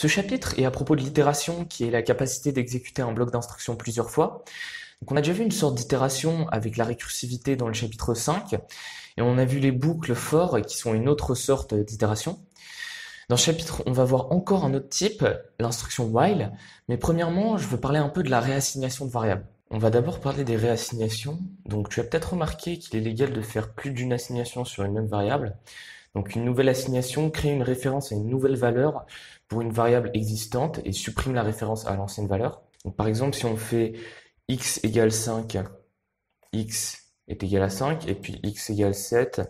Ce chapitre est à propos de l'itération, qui est la capacité d'exécuter un bloc d'instruction plusieurs fois. Donc on a déjà vu une sorte d'itération avec la récursivité dans le chapitre 5, et on a vu les boucles for qui sont une autre sorte d'itération. Dans ce chapitre, on va voir encore un autre type, l'instruction while, mais premièrement, je veux parler un peu de la réassignation de variables. On va d'abord parler des réassignations. Donc tu as peut-être remarqué qu'il est légal de faire plus d'une assignation sur une même variable. Donc une nouvelle assignation crée une référence à une nouvelle valeur pour une variable existante et supprime la référence à l'ancienne valeur. Donc par exemple, si on fait x égale 5, x est égal à 5, et puis x égale 7,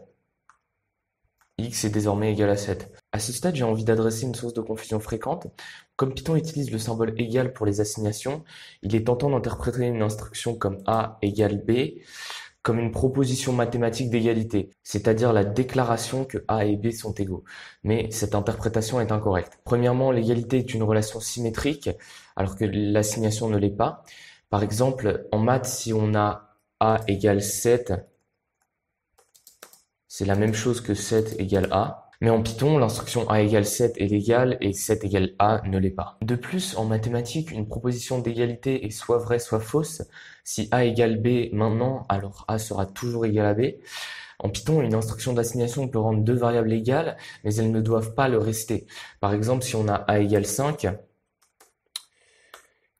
x est désormais égal à 7. À ce stade, j'ai envie d'adresser une source de confusion fréquente. Comme Python utilise le symbole égal pour les assignations, il est tentant d'interpréter une instruction comme a égale b comme une proposition mathématique d'égalité, c'est-à-dire la déclaration que a et b sont égaux. Mais cette interprétation est incorrecte. Premièrement, l'égalité est une relation symétrique, alors que l'assignation ne l'est pas. Par exemple, en maths, si on a a égale 7, c'est la même chose que 7 égale a. Mais en Python, l'instruction a égale 7 est légale et 7 égale a ne l'est pas. De plus, en mathématiques, une proposition d'égalité est soit vraie soit fausse. Si a égale b maintenant, alors a sera toujours égal à b. En Python, une instruction d'assignation peut rendre deux variables égales, mais elles ne doivent pas le rester. Par exemple, si on a a égale 5,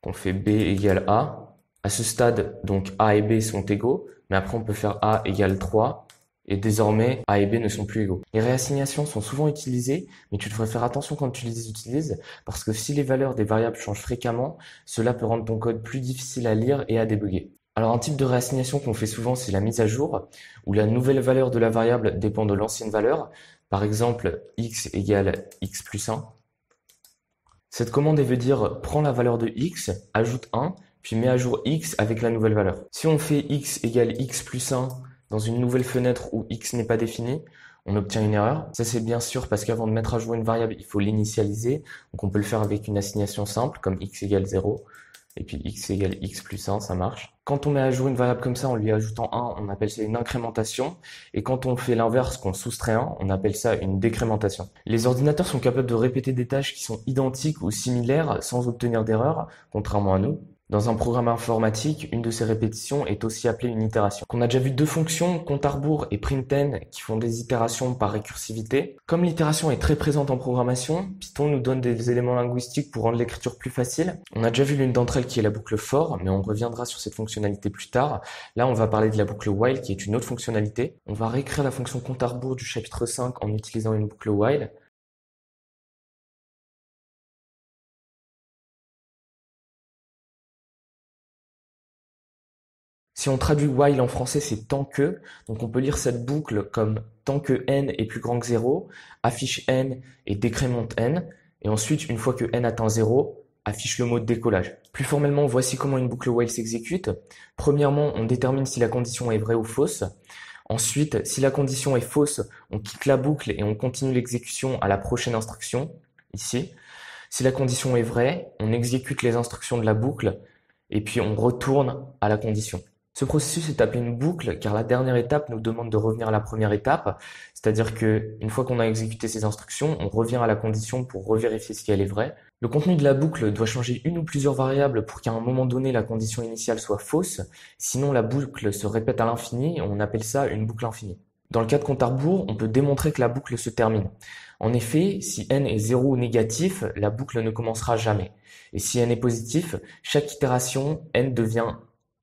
qu'on fait b égale a, à ce stade, donc a et b sont égaux, mais après on peut faire a égale 3, et désormais, A et B ne sont plus égaux. Les réassignations sont souvent utilisées, mais tu devrais faire attention quand tu les utilises, parce que si les valeurs des variables changent fréquemment, cela peut rendre ton code plus difficile à lire et à débugger. Alors un type de réassignation qu'on fait souvent, c'est la mise à jour, où la nouvelle valeur de la variable dépend de l'ancienne valeur. Par exemple, x égale x plus 1. Cette commande veut dire prends la valeur de x, ajoute 1, puis mets à jour x avec la nouvelle valeur. Si on fait x égale x plus 1, dans une nouvelle fenêtre où x n'est pas défini, on obtient une erreur. Ça c'est bien sûr parce qu'avant de mettre à jour une variable, il faut l'initialiser. Donc on peut le faire avec une assignation simple comme x égale 0 et puis x égale x plus 1, ça marche. Quand on met à jour une variable comme ça en lui ajoutant 1, on appelle ça une incrémentation. Et quand on fait l'inverse, qu'on soustrait 1, on appelle ça une décrémentation. Les ordinateurs sont capables de répéter des tâches qui sont identiques ou similaires sans obtenir d'erreur, contrairement à nous. Dans un programme informatique, une de ces répétitions est aussi appelée une itération. On a déjà vu deux fonctions, compte à rebours et println, qui font des itérations par récursivité. Comme l'itération est très présente en programmation, Python nous donne des éléments linguistiques pour rendre l'écriture plus facile. On a déjà vu l'une d'entre elles qui est la boucle for, mais on reviendra sur cette fonctionnalité plus tard. Là, on va parler de la boucle while qui est une autre fonctionnalité. On va réécrire la fonction compte à rebours du chapitre 5 en utilisant une boucle while. Si on traduit while en français, c'est tant que. Donc on peut lire cette boucle comme tant que n est plus grand que 0, affiche n et décrémente n. Et ensuite, une fois que n atteint 0, affiche le mot de décollage. Plus formellement, voici comment une boucle while s'exécute. Premièrement, on détermine si la condition est vraie ou fausse. Ensuite, si la condition est fausse, on quitte la boucle et on continue l'exécution à la prochaine instruction, ici. Si la condition est vraie, on exécute les instructions de la boucle et puis on retourne à la condition. Ce processus est appelé une boucle car la dernière étape nous demande de revenir à la première étape, c'est-à-dire que une fois qu'on a exécuté ces instructions, on revient à la condition pour revérifier si elle est vraie. Le contenu de la boucle doit changer une ou plusieurs variables pour qu'à un moment donné la condition initiale soit fausse, sinon la boucle se répète à l'infini et on appelle ça une boucle infinie. Dans le cas de compte à rebours, on peut démontrer que la boucle se termine. En effet, si n est 0 ou négatif, la boucle ne commencera jamais. Et si n est positif, chaque itération, n devient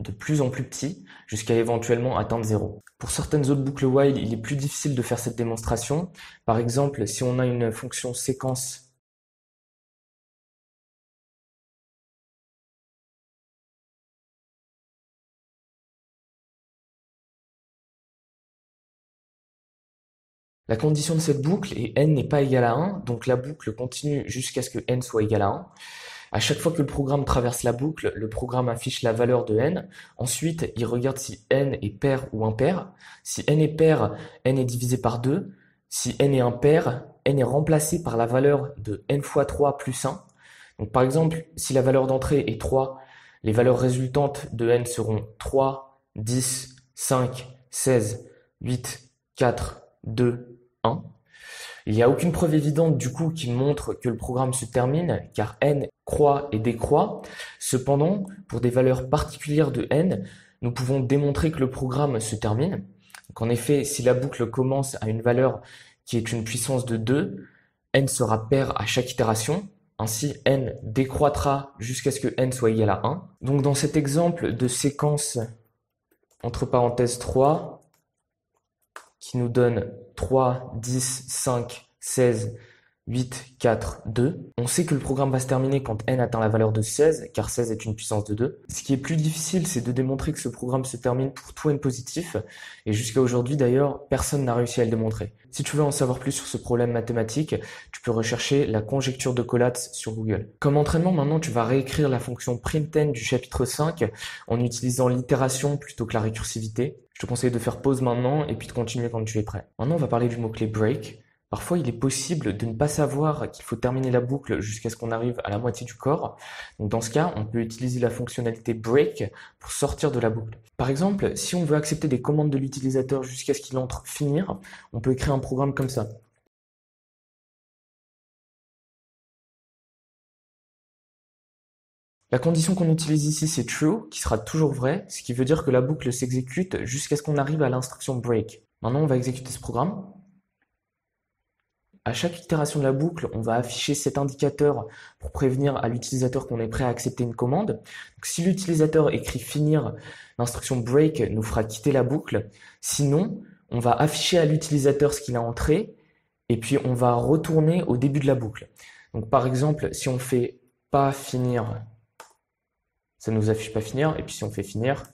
de plus en plus petit jusqu'à éventuellement atteindre 0. Pour certaines autres boucles while, il est plus difficile de faire cette démonstration. Par exemple, si on a une fonction séquence la condition de cette boucle est n n'est pas égal à 1, donc la boucle continue jusqu'à ce que n soit égal à 1. À chaque fois que le programme traverse la boucle, le programme affiche la valeur de n. Ensuite, il regarde si n est pair ou impair. Si n est pair, n est divisé par 2. Si n est impair, n est remplacé par la valeur de n fois 3 plus 1. Donc par exemple, si la valeur d'entrée est 3, les valeurs résultantes de n seront 3, 10, 5, 16, 8, 4, 2, 1. Il n'y a aucune preuve évidente du coup qui montre que le programme se termine, car n croît et décroît. Cependant, pour des valeurs particulières de n, nous pouvons démontrer que le programme se termine. Donc en effet, si la boucle commence à une valeur qui est une puissance de 2, n sera pair à chaque itération. Ainsi, n décroîtra jusqu'à ce que n soit égal à 1. Donc dans cet exemple de séquence entre parenthèses 3, qui nous donne 3, 10, 5, 16, 8, 4, 2. On sait que le programme va se terminer quand n atteint la valeur de 16, car 16 est une puissance de 2. Ce qui est plus difficile, c'est de démontrer que ce programme se termine pour tout n positif, et jusqu'à aujourd'hui d'ailleurs, personne n'a réussi à le démontrer. Si tu veux en savoir plus sur ce problème mathématique, tu peux rechercher la conjecture de Collatz sur Google. Comme entraînement, maintenant, tu vas réécrire la fonction printn du chapitre 5 en utilisant l'itération plutôt que la récursivité. Je te conseille de faire pause maintenant et puis de continuer quand tu es prêt. Maintenant, on va parler du mot-clé break. Parfois, il est possible de ne pas savoir qu'il faut terminer la boucle jusqu'à ce qu'on arrive à la moitié du corps. Donc dans ce cas, on peut utiliser la fonctionnalité break pour sortir de la boucle. Par exemple, si on veut accepter des commandes de l'utilisateur jusqu'à ce qu'il entre finir, on peut écrire un programme comme ça. La condition qu'on utilise ici, c'est true, qui sera toujours vrai, ce qui veut dire que la boucle s'exécute jusqu'à ce qu'on arrive à l'instruction break. Maintenant, on va exécuter ce programme. À chaque itération de la boucle, on va afficher cet indicateur pour prévenir à l'utilisateur qu'on est prêt à accepter une commande. Donc, si l'utilisateur écrit finir, l'instruction break nous fera quitter la boucle. Sinon, on va afficher à l'utilisateur ce qu'il a entré et puis on va retourner au début de la boucle. Donc par exemple, si on fait pas finir, ça nous affiche pas finir, et puis si on fait finir,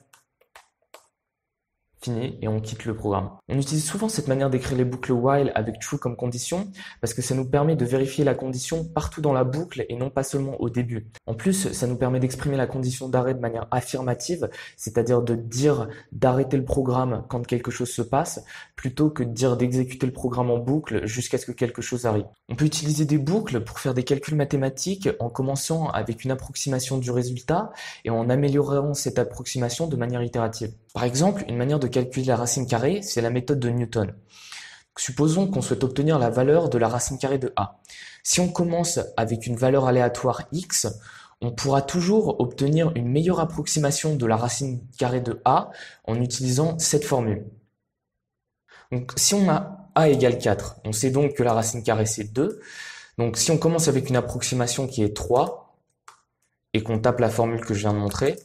fini, et on quitte le programme. On utilise souvent cette manière d'écrire les boucles while avec true comme condition parce que ça nous permet de vérifier la condition partout dans la boucle et non pas seulement au début. En plus, ça nous permet d'exprimer la condition d'arrêt de manière affirmative, c'est-à-dire de dire d'arrêter le programme quand quelque chose se passe, plutôt que de dire d'exécuter le programme en boucle jusqu'à ce que quelque chose arrive. On peut utiliser des boucles pour faire des calculs mathématiques en commençant avec une approximation du résultat et en améliorant cette approximation de manière itérative. Par exemple, une manière de calculer la racine carrée, c'est la méthode de Newton. Supposons qu'on souhaite obtenir la valeur de la racine carrée de a. Si on commence avec une valeur aléatoire x, on pourra toujours obtenir une meilleure approximation de la racine carrée de a en utilisant cette formule. Donc si on a a égale 4, on sait donc que la racine carrée c'est 2. Donc si on commence avec une approximation qui est 3 et qu'on tape la formule que je viens de montrer,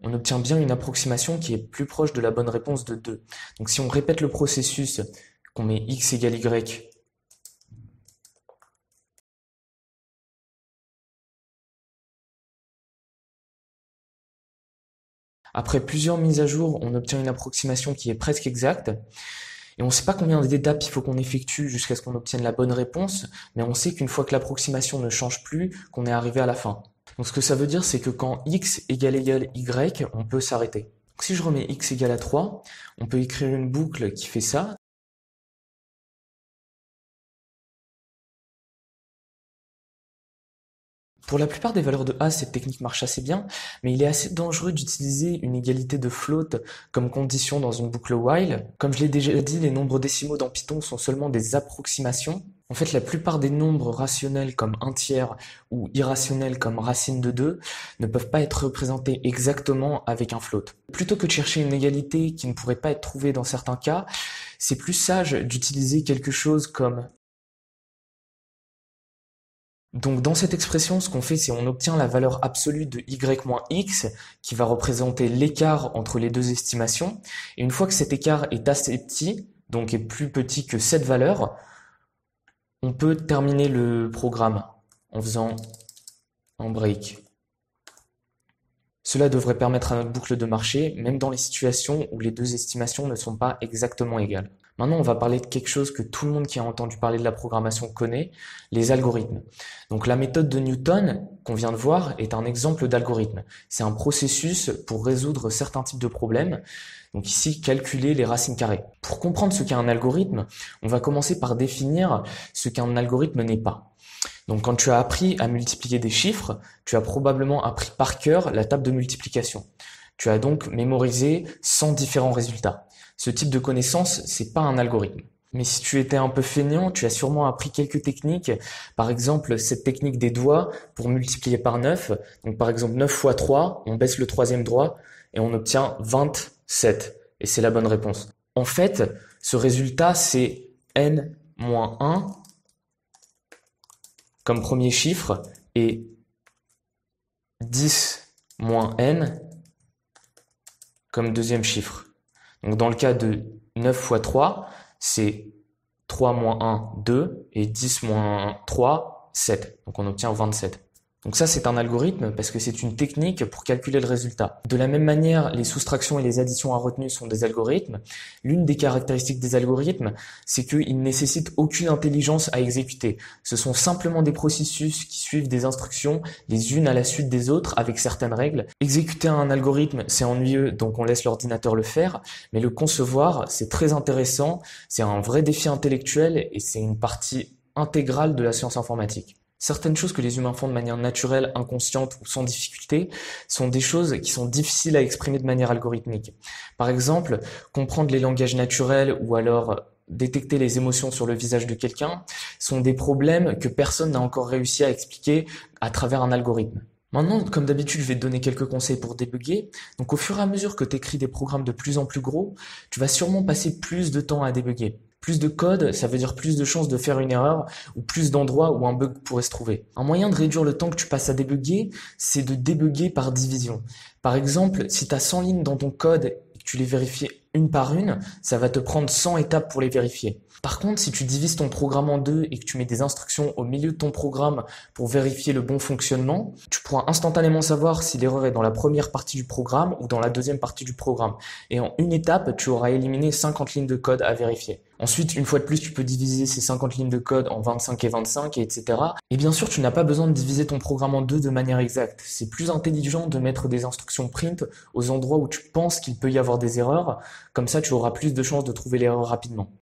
on obtient bien une approximation qui est plus proche de la bonne réponse de 2. Donc si on répète le processus, qu'on met x égale y, après plusieurs mises à jour, on obtient une approximation qui est presque exacte. Et on ne sait pas combien d'étapes il faut qu'on effectue jusqu'à ce qu'on obtienne la bonne réponse, mais on sait qu'une fois que l'approximation ne change plus, qu'on est arrivé à la fin. Donc ce que ça veut dire, c'est que quand x égale y, on peut s'arrêter. Si je remets x égale à 3, on peut écrire une boucle qui fait ça. Pour la plupart des valeurs de a, cette technique marche assez bien, mais il est assez dangereux d'utiliser une égalité de float comme condition dans une boucle while. Comme je l'ai déjà dit, les nombres décimaux dans Python sont seulement des approximations. En fait, la plupart des nombres rationnels comme un tiers ou irrationnels comme racine de 2 ne peuvent pas être représentés exactement avec un float. Plutôt que de chercher une égalité qui ne pourrait pas être trouvée dans certains cas, c'est plus sage d'utiliser quelque chose comme... Donc dans cette expression, ce qu'on fait, c'est on obtient la valeur absolue de y moins x, qui va représenter l'écart entre les deux estimations. Et une fois que cet écart est assez petit, donc est plus petit que cette valeur, on peut terminer le programme en faisant un break. Cela devrait permettre à notre boucle de marcher, même dans les situations où les deux estimations ne sont pas exactement égales. Maintenant, on va parler de quelque chose que tout le monde qui a entendu parler de la programmation connaît, les algorithmes. Donc la méthode de Newton qu'on vient de voir est un exemple d'algorithme. C'est un processus pour résoudre certains types de problèmes. Donc ici, calculer les racines carrées. Pour comprendre ce qu'est un algorithme, on va commencer par définir ce qu'un algorithme n'est pas. Donc quand tu as appris à multiplier des chiffres, tu as probablement appris par cœur la table de multiplication. Tu as donc mémorisé 100 différents résultats. Ce type de connaissance, c'est pas un algorithme. Mais si tu étais un peu feignant, tu as sûrement appris quelques techniques. Par exemple, cette technique des doigts pour multiplier par 9. Donc par exemple, 9 fois 3, on baisse le troisième doigt et on obtient 27. Et c'est la bonne réponse. En fait, ce résultat, c'est n-1 comme premier chiffre et 10 moins n comme deuxième chiffre. Donc dans le cas de 9 fois 3, c'est 3 moins 1, 2, et 10 moins 3, 7. Donc on obtient 27. Donc ça, c'est un algorithme parce que c'est une technique pour calculer le résultat. De la même manière, les soustractions et les additions à retenue sont des algorithmes. L'une des caractéristiques des algorithmes, c'est qu'ils ne nécessitent aucune intelligence à exécuter. Ce sont simplement des processus qui suivent des instructions les unes à la suite des autres avec certaines règles. Exécuter un algorithme, c'est ennuyeux, donc on laisse l'ordinateur le faire, mais le concevoir, c'est très intéressant, c'est un vrai défi intellectuel et c'est une partie intégrale de la science informatique. Certaines choses que les humains font de manière naturelle, inconsciente ou sans difficulté sont des choses qui sont difficiles à exprimer de manière algorithmique. Par exemple, comprendre les langages naturels ou alors détecter les émotions sur le visage de quelqu'un sont des problèmes que personne n'a encore réussi à expliquer à travers un algorithme. Maintenant, comme d'habitude, je vais te donner quelques conseils pour débugger. Donc au fur et à mesure que tu écris des programmes de plus en plus gros, tu vas sûrement passer plus de temps à débugger. Plus de code, ça veut dire plus de chances de faire une erreur ou plus d'endroits où un bug pourrait se trouver. Un moyen de réduire le temps que tu passes à débugger, c'est de débugger par division. Par exemple, si tu as 100 lignes dans ton code et que tu les vérifies une par une, ça va te prendre 100 étapes pour les vérifier. Par contre, si tu divises ton programme en deux et que tu mets des instructions au milieu de ton programme pour vérifier le bon fonctionnement, tu pourras instantanément savoir si l'erreur est dans la première partie du programme ou dans la deuxième partie du programme. Et en une étape, tu auras éliminé 50 lignes de code à vérifier. Ensuite, une fois de plus, tu peux diviser ces 50 lignes de code en 25 et 25, etc. Et bien sûr, tu n'as pas besoin de diviser ton programme en deux de manière exacte. C'est plus intelligent de mettre des instructions print aux endroits où tu penses qu'il peut y avoir des erreurs. Comme ça, tu auras plus de chances de trouver l'erreur rapidement.